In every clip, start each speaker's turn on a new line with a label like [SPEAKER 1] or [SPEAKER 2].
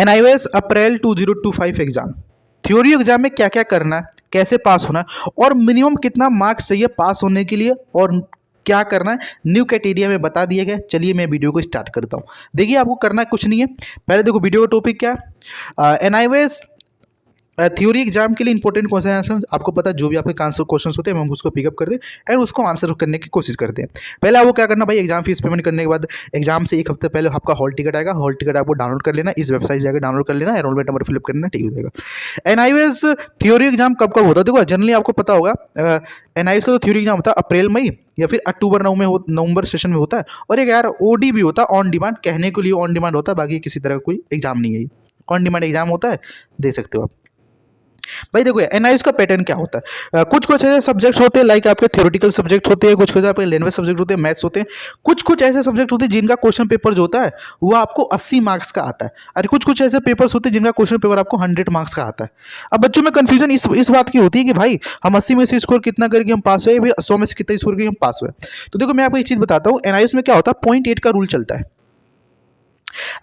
[SPEAKER 1] NIOS अप्रैल 2025 exam, theory exam में क्या क्या करना है, कैसे पास होना है और मिनिमम कितना मार्क्स चाहिए पास होने के लिए और क्या करना है न्यू क्राइटेरिया में बता दिया गया। चलिए मैं वीडियो को स्टार्ट करता हूँ। देखिए आपको करना कुछ नहीं है, पहले देखो वीडियो का टॉपिक क्या है। NIOS थ्योरी एग्जाम के लिए इंपॉर्टेंट क्वेश्चन आंसर आपको पता है, जो भी आपके क्वेश्चन होते हैं हम उसको पिकअप करते हैं एंड उसको आंसर करने की कोशिश करते हैं। पहले आपको क्या करना भाई, एग्जाम फीस पेमेंट करने के बाद एग्जाम से एक हफ्ते पहले आपका हॉल टिकट आएगा, हॉल टिकट आपको डाउनलोड कर लेना, इस वेबसाइट जाकर डाउनलोड कर लेना, एनरोलमेंट नंबर फिलअप करना, ठीक हो जाएगा। NIOS थ्योरी एग्जाम कब कब होता है, देखो जनरली आपको पता होगा NIOS का जो थ्योरी एग्जाम होता है अप्रैल मई या फिर अक्टूबर नवंबर सेशन में होता है। और एक यार OD भी होता है, ऑन डिमांड, कहने के लिए ऑन डिमांड होता है, बाकी किसी तरह का कोई एग्जाम नहीं है, ऑन डिमांड एग्जाम होता है, दे सकते हो आप। भाई देखो NIOS का पैटर्न क्या होता है, कुछ कुछ ऐसे सब्जेक्ट होते हैं लाइक आपके थ्योरेटिकल सब्जेक्ट होते हैं, कुछ कुछ आपके लैंग्वेज सब्जेक्ट होते हैं, मैथ्स होते हैं, कुछ कुछ ऐसे सब्जेक्ट होते हैं जिनका क्वेश्चन पेपर जो होता है वो आपको 80 मार्क्स का आता है, और कुछ कुछ ऐसे पेपर्स होते हैं जिनका क्वेश्चन पेपर आपको 100 मार्क्स का आता है। अब बच्चों में कंफ्यूजन इस बात की होती है कि भाई हम 80 में से स्कोर कितना करके हम पास हुए, फिर 100 में से कितना स्कोर करके हम पास हुए। तो देखो मैं आपको एक चीज़ बताता हूँ, NIOS में क्या होता है, 0.8 का रूल चलता है।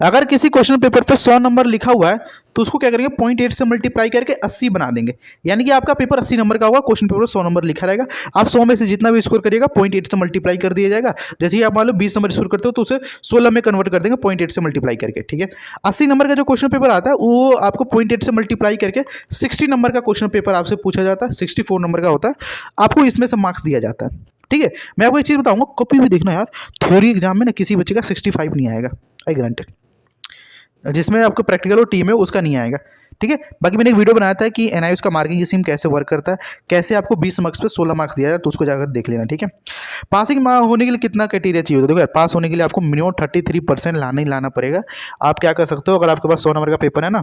[SPEAKER 1] अगर किसी क्वेश्चन पेपर पे 100 नंबर लिखा हुआ है तो उसको क्या करेंगे, 0.8 से मल्टीप्लाई करके 80 बना देंगे, यानी कि आपका पेपर 80 नंबर का होगा, क्वेश्चन पेपर 100 नंबर लिखा रहेगा। आप 100 में से जितना भी स्कोर करिएगा 0.8 से मल्टीप्लाई कर दिया जाएगा। जैसे ही आप मान लो 20 नंबर स्कोर करते हो तो उसे 16 में कन्वर्ट कर देंगे 0.8 से मल्टीप्लाई करके, ठीक है। 80 नंबर का जो क्वेश्चन पेपर आता है वो आपको 0.8 से मल्टीप्लाई करके 60 नंबर का क्वेश्चन पेपर आपसे पूछा जाता है, 64 नंबर का होता है, आपको इसमें से मार्क्स दिया जाता है, ठीक है। मैं आपको एक चीज़ बताऊंगा, कॉपी भी देखना यार, थ्योरी एग्जाम में ना किसी बच्चे का 65 नहीं आएगा, आई गारंटी, जिसमें आपको प्रैक्टिकल और टीम है उसका नहीं आएगा, ठीक है। बाकी मैंने एक वीडियो बनाया था कि NIOS का मार्किंग स्कीम कैसे वर्क करता है, कैसे आपको 20 मार्क्स पे 16 मार्क्स दिया जाए, तो उसको जाकर देख लेना, ठीक है। पासिंग होने के लिए कितना क्राइटेरिया चाहिए होता है, देखो यार पास होने के लिए आपको मिनिमम 33% लाना ही लाना पड़ेगा। आप क्या कर सकते हो, अगर आपके पास 100 नंबर का पेपर है ना,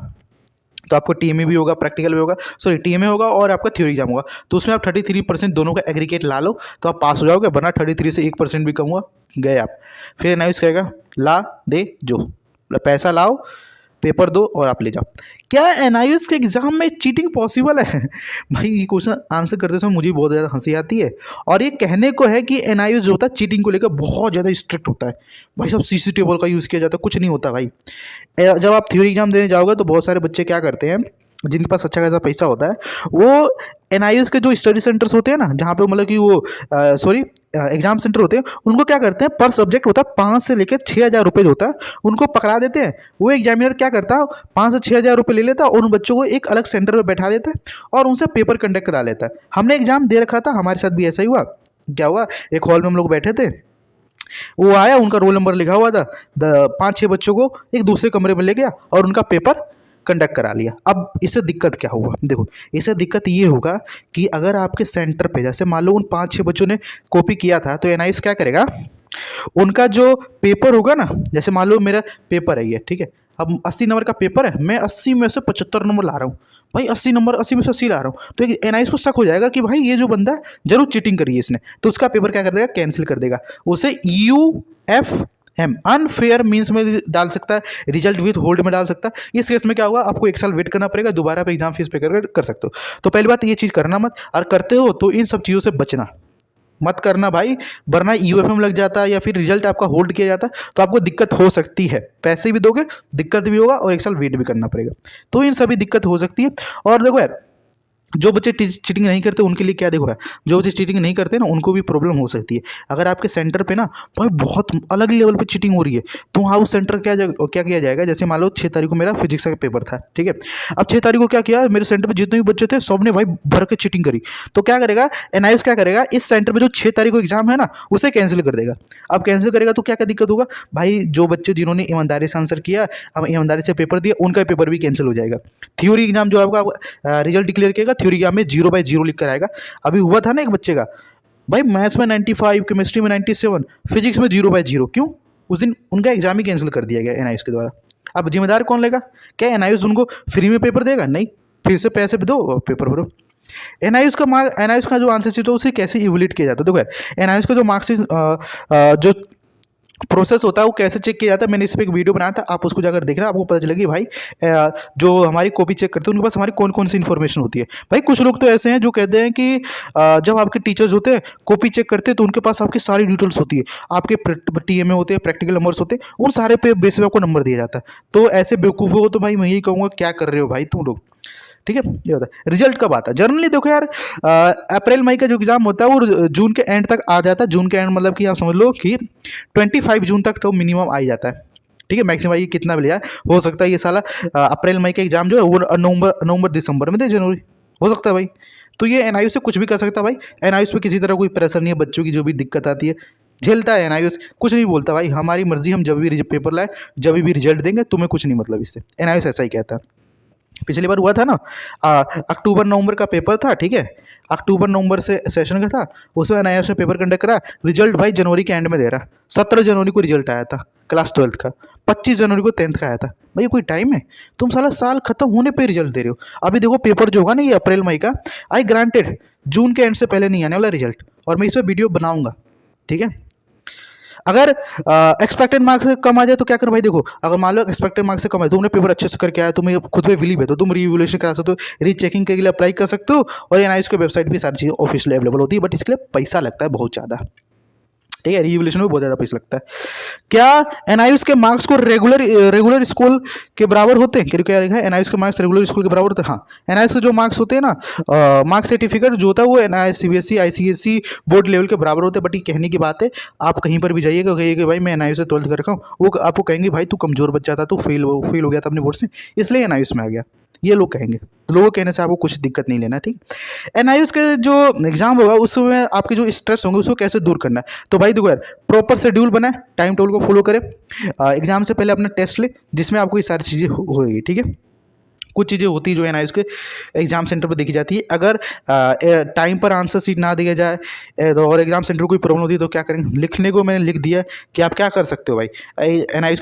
[SPEAKER 1] तो आपको TME भी होगा, प्रैक्टिकल भी होगा, सॉरी TMA होगा और आपका थ्योरी एग्जाम होगा, तो उसमें आप 33% दोनों का एग्रीगेट ला लो तो आप पास हो जाओगे, वरना 33 से 1% भी कम हुआ गए आप। फिर NIOS कहेगा ला दे जो, पैसा लाओ, पेपर दो और आप ले जाओ। क्या NIOS के एग्जाम में चीटिंग पॉसिबल है? भाई ये क्वेश्चन आंसर करते समय मुझे बहुत ज़्यादा हंसी आती है, और ये कहने को है कि NIOS जो होता है चीटिंग को लेकर बहुत ज़्यादा स्ट्रिक्ट होता है। भाई सब CC टेबल का यूज़ किया जाता है, कुछ नहीं होता भाई। जब आप थ्योरी एग्जाम देने जाओगे तो बहुत सारे बच्चे क्या करते हैं, जिनके पास अच्छा खासा पैसा होता है, वो NIOS के जो स्टडी सेंटर्स होते हैं ना, जहाँ पे मतलब कि वो एग्जाम सेंटर होते हैं, उनको क्या करते हैं, पर सब्जेक्ट होता है 5 से लेकर 6,000 रुपये जो होता है उनको पकड़ा देते हैं। वो एग्जामिनर क्या करता है, 5 से 6,000 रुपये ले लेता है और उन बच्चों को एक अलग सेंटर में बैठा देता है और उनसे पेपर कंडक्ट करा लेता है। हमने एग्जाम दे रखा था, हमारे साथ भी ऐसा ही हुआ। क्या हुआ, एक हॉल में हम लोग बैठे थे, वो आया, उनका रोल नंबर लिखा हुआ था, 5-6 बच्चों को एक दूसरे कमरे में ले गया और उनका पेपर कंडक्ट करा लिया। अब इससे दिक्कत क्या हुआ, देखो इससे दिक्कत ये होगा कि अगर आपके सेंटर पे जैसे मान लो उन 5-6 बच्चों ने कॉपी किया था, तो NIOS क्या करेगा, उनका जो पेपर होगा ना, जैसे मान लो मेरा पेपर है ये, ठीक है, अब 80 नंबर का पेपर है, मैं 80 में से 75 नंबर ला रहा हूँ, भाई 80 नंबर 80 में से 80 ला रहा हूँ, तो NIOS को शक हो जाएगा कि भाई ये जो बंदा है जरूर चीटिंग करी है इसने, तो उसका पेपर क्या कर देगा, कैंसिल कर देगा, उसे UFM अनफेयर मीन्स में डाल सकता है, रिजल्ट विथ होल्ड में डाल सकता है। इस केस में क्या होगा, आपको 1 साल वेट करना पड़ेगा, दोबारा आप एग्जाम फीस पे कर सकते हो। तो पहली बात ये चीज़ करना मत, और करते हो तो इन सब चीज़ों से बचना मत करना भाई, वरना UFM लग जाता है या फिर रिजल्ट आपका होल्ड किया जाता है तो आपको दिक्कत हो सकती है, पैसे भी दोगे, दिक्कत भी होगा और 1 साल वेट भी करना पड़ेगा, तो इन सभी दिक्कत हो सकती है। और देखो यार जो बच्चे चीटिंग नहीं करते उनके लिए क्या, देखो है, जो बच्चे चीटिंग नहीं करते ना उनको भी प्रॉब्लम हो सकती है। अगर आपके सेंटर पे ना भाई बहुत अलग लेवल पे चीटिंग हो रही है, तो वहाँ उस सेंटर क्या किया जाएगा, जैसे मान लो 6 तारीख को मेरा फिजिक्स का पेपर था, ठीक है, अब 6 तारीख को क्या किया, मेरे सेंटर पे जितने भी बच्चे थे सब ने भाई भर के चीटिंग करी, तो क्या करेगा NIOS, क्या करेगा, इस सेंटर पर जो 6 तारीख को एग्जाम है ना उसे कैंसिल कर देगा। अब कैंसिल करेगा तो क्या क्या दिक्कत होगा भाई, जो बच्चे जिन्होंने ईमानदारी से आंसर किया, अब ईमानदारी से पेपर दिया, उनका पेपर भी कैंसिल हो जाएगा। थ्योरी एग्जाम जो आपका रिजल्ट डिक्लेयर किएगा, थ्योरी एग्जाम में 0/0 लिख कर आएगा। अभी हुआ था ना एक बच्चे का, भाई मैथ्स में 95, केमिस्ट्री में 97, फिजिक्स में 0/0, क्यों, उस दिन उनका एग्जाम ही कैंसिल कर दिया गया NIOS के द्वारा। अब जिम्मेदार कौन लेगा, क्या NIOS उनको फ्री में पेपर देगा, नहीं, फिर से पैसे भी दो और पेपर भरो। NIOS का जो आंसर शीट है उसे कैसे इवोल्यूट किया जाता है, देखो NIOS का जो मार्क्स जो प्रोसेस होता है वो कैसे चेक किया जाता है, मैंने इस पर एक वीडियो बनाया था, आप उसको जाकर देखना, आपको पता चलेगी भाई जो हमारी कॉपी चेक करते हैं उनके पास हमारी कौन कौन सी इन्फॉर्मेशन होती है। भाई कुछ लोग तो ऐसे हैं जो कहते हैं कि जब आपके टीचर्स होते हैं कॉपी चेक करते हैं तो उनके पास आपकी सारी डिटेल्स होती है, आपके TMA होते हैं, प्रैक्टिकल नंबर्स होते हैं, उन सारे पे बेस पे आपको नंबर दिया जाता है। तो ऐसे बेवकूफ़ों को तो भाई मैं यही कहूँगा क्या कर रहे हो भाई तुम लोग, ठीक है। ये होता है रिजल्ट कब आता है। जनरली देखो यार, अप्रैल मई का जो एग्जाम होता है वो जून के एंड तक आ जाता है। जून के एंड मतलब कि आप समझ लो कि 25 जून तक तो मिनिमम आ ही जाता है, ठीक है। मैक्सिमम ये कितना भी लिया हो सकता है ये साला अप्रैल मई का एग्जाम जो है वो नवंबर दिसंबर में दे, जनवरी हो सकता है भाई। तो ये NIU से कुछ भी कर सकता है भाई। NIU पे किसी तरह कोई प्रेशर नहीं है, बच्चों की जो भी दिक्कत आती है झेलता है NIU, कुछ नहीं बोलता भाई, हमारी मर्जी, हम जब भी पेपर लाए जब भी रिजल्ट देंगे तुम्हें कुछ नहीं मतलब इससे। NIU ऐसा ही कहता है। पिछली बार हुआ था ना, अक्टूबर नवंबर का पेपर था, ठीक है, अक्टूबर नवंबर से सेशन का था, उसमें NIS ने पेपर कंडक्ट करा, रिजल्ट भाई जनवरी के एंड में दे रहा। 17 जनवरी को रिजल्ट आया था क्लास 12th का, 25 जनवरी को 10th का आया था। भाई कोई टाइम है, तुम साला साल खत्म होने पे रिजल्ट दे रहे हो। अभी देखो पेपर जो होगा ना ये अप्रैल मई का, आई ग्रांटेड जून के एंड से पहले नहीं आने वाला रिजल्ट, और मैं इस पर वीडियो बनाऊंगा, ठीक है। अगर एक्सपेक्टेड मार्क्स से कम आ जाए तो क्या कर भाई, देखो अगर मान लो एक्सपेक्टेड मार्क्स से कम है, तुमने पेपर अच्छे से करके आया, तुम्हें खुद पे बिलीव है, तो तुम रीवैल्यूएशन करा सकते हो, रीचेकिंग के लिए अप्लाई कर सकते हो, और NIS की वेबसाइट भी सारी चीज़ें ऑफिशियली अवेलेबल होती है, बट इसके लिए पैसा लगता है बहुत ज़्यादा, ठीक है। रीवैल्यूएशन में बहुत ज़्यादा पैसा लगता है। क्या NIS के मार्क्स को रेगुलर स्कूल के बराबर होते हैं, क्योंकि क्या लिखा है NIS के मार्क्स रेगुलर स्कूल के बराबर होते हैं। हाँ, NIS के जो मार्क्स होते हैं ना, मार्क्स सर्टिफिकेट जो होता है वो NIS CBSE ICSE board level के बराबर होते हैं। बट ये कहने की बात है, आप कहीं पर भी जाइएगा कहिए कि भाई मैं NIS से 12th कर रखा हूँ, वो आपको कहेंगे भाई तू कमजोर बच्चा था, तू फेल हो गया था अपने बोर्ड से, इसलिए NIS में आ गया, ये लोग कहेंगे। तो लोगों के कहने से आपको कुछ दिक्कत नहीं लेना, ठीक है। NIS के जो एग्जाम होगा उसमें आपके जो स्ट्रेस होंगे उसको कैसे दूर करना है, तो भाई देखो यार, प्रॉपर शेड्यूल बनाए, टाइम टेबल को फॉलो करें, एग्जाम से पहले अपना टेस्ट ले जिसमें आपको ये सारी चीज़ें होगी, ठीक है। कुछ चीज़ें होती है जो NIS के एग्जाम सेंटर पर देखी जाती है। अगर टाइम पर आंसर शीट ना दिया जाए और एग्जाम सेंटर को कोई प्रॉब्लम होती है तो क्या करेंगे, लिखने को मैंने लिख दिया कि आप क्या कर सकते हो भाई, NIS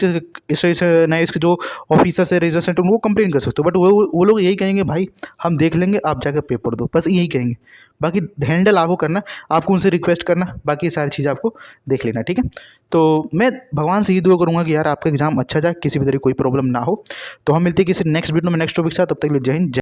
[SPEAKER 1] के जो ऑफिसर्स है रजिस्टर सेंटर उनको कंप्लेन कर सकते हो, बट वो लोग यही कहेंगे भाई हम देख लेंगे, आप जाकर पेपर दो, बस यही कहेंगे। बाकी हैंडल आपको करना, आपको उनसे रिक्वेस्ट करना, बाकी ये सारी चीज़ आपको देख लेना, ठीक है। तो मैं भगवान से ये दुआ करूँगा कि यार आपका एग्जाम अच्छा जाए, किसी भी तरह कोई प्रॉब्लम ना हो। तो हम मिलते हैं किसी नेक्स्ट वीडियो में नेक्स्ट टॉपिक के साथ, तब तक के लिए जय हिंद।